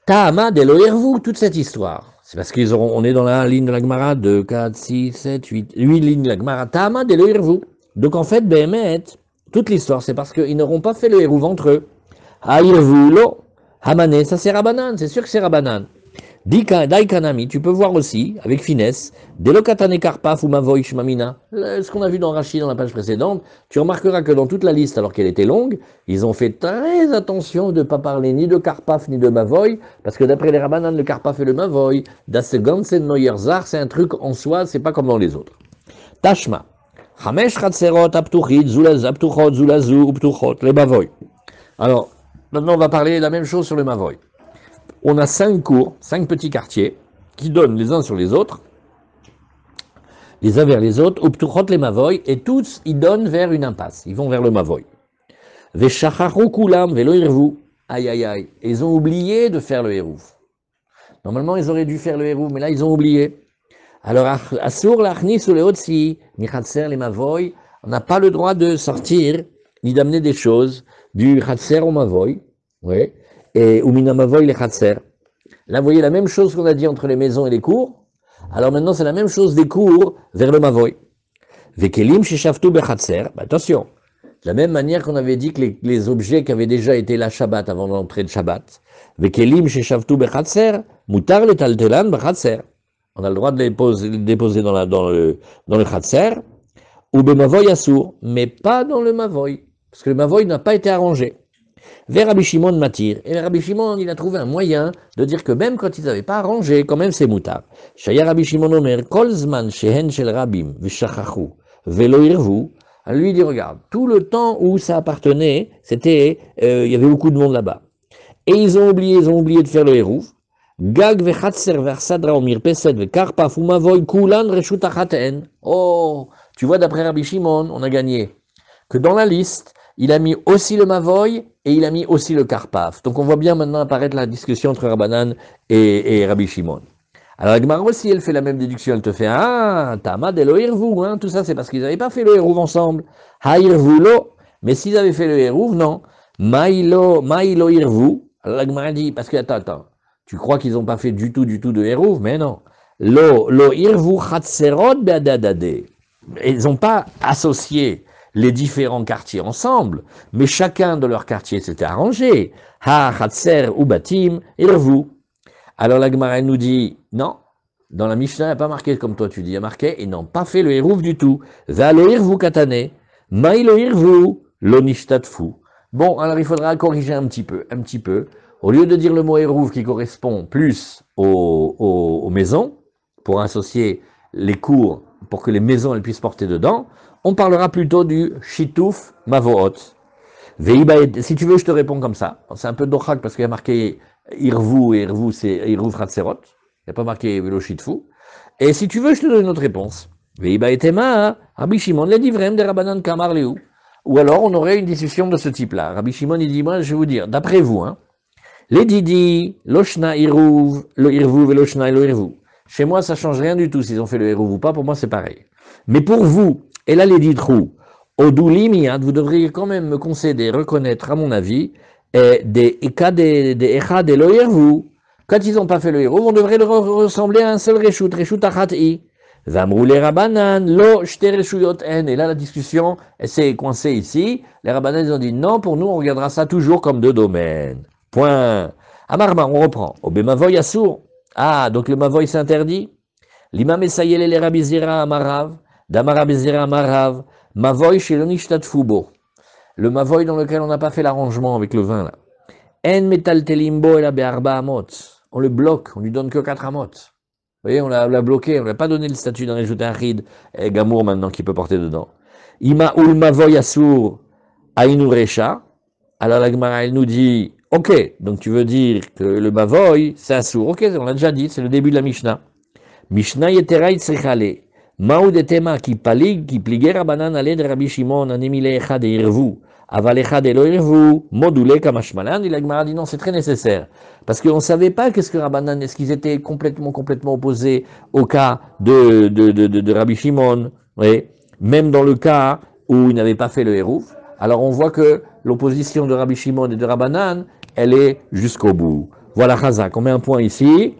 Ta'ama de lo irvu, toute cette histoire. C'est parce on est dans la ligne de la Gemara, 2, 4, 6, 7, 8 lignes de la Gemara. Ta'ama de l'Irvu. Donc en fait, Behemet, toute l'histoire, c'est parce qu'ils n'auront pas fait le Hérouv entre eux. Ha'irvu lo, Hamane, ça c'est Rabanan, c'est sûr que c'est Rabanan. Daikanami, tu peux voir aussi, avec finesse, Delokatane Karpaf ou Mavoy Shmamina. Ce qu'on a vu dans Rashi dans la page précédente, tu remarqueras que dans toute la liste, alors qu'elle était longue, ils ont fait très attention de ne pas parler ni de Karpaf ni de Mavoy, parce que d'après les Rabbanan, le Karpaf et le Mavoy, Das Ganzen Neuer Zar, c'est un truc en soi, c'est pas comme dans les autres. Tashma. Hamesh Chatserot Aptuchit, Zulaz Aptuchot, Zulazu, Uptuchot, les Mavoy. Alors, maintenant on va parler la même chose sur le Mavoy. On a 5 cours, 5 petits quartiers, qui donnent les uns sur les autres, les uns vers les autres, Uptuchot les Mavoy, et tous, ils donnent vers une impasse, ils vont vers le Mavoy. Veshacharu kulam velo irvu, aïe aïe aïe, ils ont oublié de faire le hérouv. Normalement, ils auraient dû faire le hérouv, mais là, ils ont oublié. Alors, Asur lachnis ou leotsi, michatser les Mavoy, on n'a pas le droit de sortir, ni d'amener des choses du chatser au Mavoy, oui, et Umina Mavoy les Khatser. Là, vous voyez la même chose qu'on a dit entre les maisons et les cours. Alors maintenant, c'est la même chose des cours vers le Mavoy. Vekelim sheshavtu bechatser. Attention, de la même manière qu'on avait dit que les objets qui avaient déjà été là Shabbat avant l'entrée de Shabbat. Vekelim sheshavtu bechatser, mutar le taltelan bechatser. On a le droit de les déposer dans le Khatser, ou be Mavoy assour, mais pas dans le Mavoy, parce que le Mavoy n'a pas été arrangé. Vers Rabbi Shimon Matir. Et Rabbi Shimon, il a trouvé un moyen de dire que même quand ils n'avaient pas arrangé, quand même c'est moutar. Shaya Rabbi Shimon Omer, Kol Zman Shehen Shel Rabim, Vishachachu, Velo Irvu. Lui, il dit, regarde, tout le temps où ça appartenait, il y avait beaucoup de monde là-bas. Et ils ont oublié de faire le Hérouv. Gag Vechatser Versadra Omir Peset Vekarpaf Umavoy Kulan Reshutachaten. Oh, tu vois, d'après Rabbi Shimon, on a gagné. Que dans la liste, il a mis aussi le Mavoy et il a mis aussi le Karpaf. Donc on voit bien maintenant apparaître la discussion entre Rabbanan et Rabbi Shimon. Alors la Gemara aussi, elle fait la même déduction, elle te fait Tama de lo Irvu, hein, tout ça c'est parce qu'ils n'avaient pas fait le Hérouv ensemble. Ha Irvu lo, mais s'ils avaient fait le Hérouv, non. Maïlo Irvu. Alors la Gemara dit, parce que attends, tu crois qu'ils n'ont pas fait du tout de Hérouv, mais non. Lo Irvu Chatserot be'adadade. Ils n'ont pas associé les différents quartiers ensemble, mais chacun de leurs quartiers s'était arrangé. Ha, Hatser, ou Batim, Irvu. Alors la Gemara elle nous dit, non, dans la Mishnah, il n'y a pas marqué comme toi tu dis, il y a marqué, ils n'ont pas fait le Eruv du tout. Va le Irvu katane, maï le Irvu, lo nishtatfu. Bon, alors il faudra corriger un petit peu. Au lieu de dire le mot Eruv qui correspond plus aux maisons, pour associer les cours, pour que les maisons elles puissent porter dedans, on parlera plutôt du Shituf Mavoot. Si tu veux, je te réponds comme ça. C'est un peu dochak parce qu'il y a marqué Irvu, et Irvu c'est Irvu Fratserot. Il n'y a pas marqué Velo Shitfu. Et si tu veux, je te donne une autre réponse. Veiba etema, Rabbi Shimon le divrem de Rabbanan Kamar Leu. Ou alors on aurait une discussion de ce type-là. Rabbi Shimon il dit, moi je vais vous dire, d'après vous, les didi, loshna Irvu, le Irvu, veloshna le Irvu. Chez moi, ça change rien du tout s'ils ont fait le Eruv ou pas, pour moi c'est pareil. Mais pour vous, et là les ditrou, Odulimiad, vous devriez quand même me concéder, reconnaître à mon avis, des Echad et le Eruv. Quand ils n'ont pas fait le Eruv, on devrait ressembler à un seul Reshut Achati. Zamrou les Rabbanan, lo shte Reshuyot en. Et là la discussion, elle s'est coincée ici. Les Rabbanan ils ont dit non, pour nous on regardera ça toujours comme deux domaines. Point. Amarma, on reprend. Obemavoy Assour. Ah, donc le Mavoy s'interdit. L'imam Essayel et les Rabizira Amarav, Damarabizira Amarav, Mavoy chez l'Onishtat Fubo. Le Mavoy dans lequel on n'a pas fait l'arrangement avec le vin là. En metal telimbo et la be'arba amot. On le bloque, on lui donne que 4 amot. Vous voyez, on l'a bloqué, on ne lui a pas donné le statut d'un réjouté Achid et Gamour maintenant qui peut porter dedans. Ima ul Mavoy Assour Ainu Recha. Alors la Gemara elle nous dit. Ok, donc tu veux dire que le Mavoy, c'est Assour. Ok, on l'a déjà dit, c'est le début de la Mishnah. Mishnah yeterai tzrichale. Maoud etema ki palig, ki pliger Rabbanan ale de Rabbi Shimon, anemile echad et irvu. Aval echad et lo irvu, module kamashmalan. Il a dit non, c'est très nécessaire. Parce qu'on ne savait pas qu'est-ce que Rabbanan, est-ce qu'ils étaient complètement opposés au cas de Rabbi Shimon. Oui. Même dans le cas où ils n'avaient pas fait le Eruv. Alors on voit que l'opposition de Rabbi Shimon et de Rabbanan, elle est jusqu'au bout. Voilà Chazak, on met un point ici.